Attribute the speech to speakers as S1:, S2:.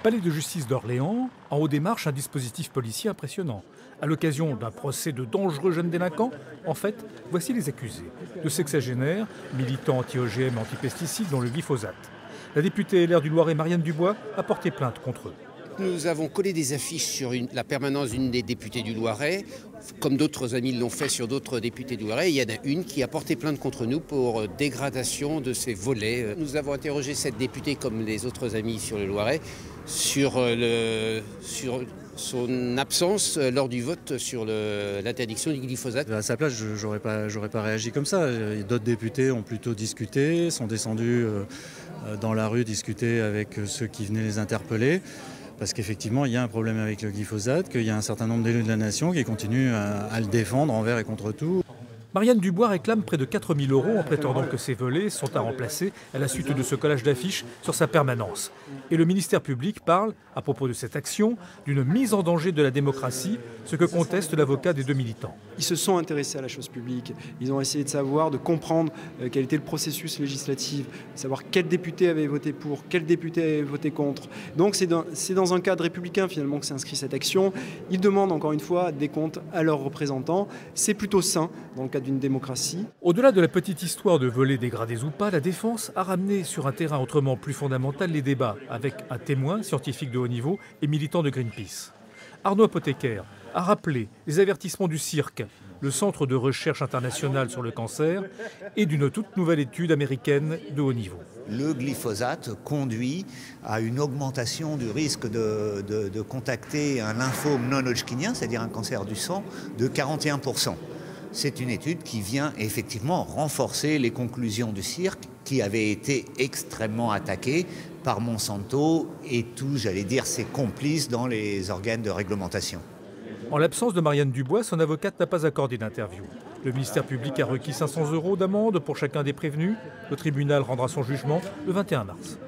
S1: Palais de justice d'Orléans, en haut des marches, un dispositif policier impressionnant. À l'occasion d'un procès de dangereux jeunes délinquants, en fait, voici les accusés. De sexagénaires, militants anti-OGM et anti-pesticides, dont le glyphosate. La députée LR du Loiret, Marianne Dubois, a porté plainte contre eux.
S2: Nous avons collé des affiches sur la permanence d'une des députées du Loiret, comme d'autres amis l'ont fait sur d'autres députés du Loiret. Il y en a une qui a porté plainte contre nous pour dégradation de ses volets. Nous avons interrogé cette députée, comme les autres amis sur le Loiret, sur son absence lors du vote sur l'interdiction du glyphosate.
S3: À sa place, j'aurais pas réagi comme ça. D'autres députés ont plutôt discuté, sont descendus dans la rue discuter avec ceux qui venaient les interpeller. Parce qu'effectivement, il y a un problème avec le glyphosate, qu'il y a un certain nombre d'élus de la nation qui continuent à le défendre envers et contre tout.
S1: Marianne Dubois réclame près de 4 000 € en prétendant que ces volets sont à remplacer à la suite de ce collage d'affiches sur sa permanence. Et le ministère public parle, à propos de cette action, d'une mise en danger de la démocratie, ce que conteste l'avocat des deux militants.
S4: Ils se sont intéressés à la chose publique, ils ont essayé de savoir, de comprendre quel était le processus législatif, savoir quel député avait voté pour, quel député avait voté contre. Donc c'est dans un cadre républicain finalement que s'inscrit cette action. Ils demandent encore une fois des comptes à leurs représentants. C'est plutôt sain dans le cadre d'une démocratie.
S1: Au-delà de la petite histoire de volets dégradés ou pas, la défense a ramené sur un terrain autrement plus fondamental les débats avec un témoin scientifique de haut niveau et militant de Greenpeace. Arnaud Apothécaire a rappelé les avertissements du CIRC, le Centre de recherche international sur le cancer, et d'une toute nouvelle étude américaine de haut niveau.
S5: Le glyphosate conduit à une augmentation du risque de contacter un lymphome non-hodgkinien, c'est-à-dire un cancer du sang, de 41%. C'est une étude qui vient effectivement renforcer les conclusions du CIRC, qui avait été extrêmement attaqué par Monsanto et tous, j'allais dire, ses complices dans les organes de réglementation.
S1: En l'absence de Marianne Dubois, son avocate n'a pas accordé d'interview. Le ministère public a requis 500 € d'amende pour chacun des prévenus. Le tribunal rendra son jugement le 21 mars.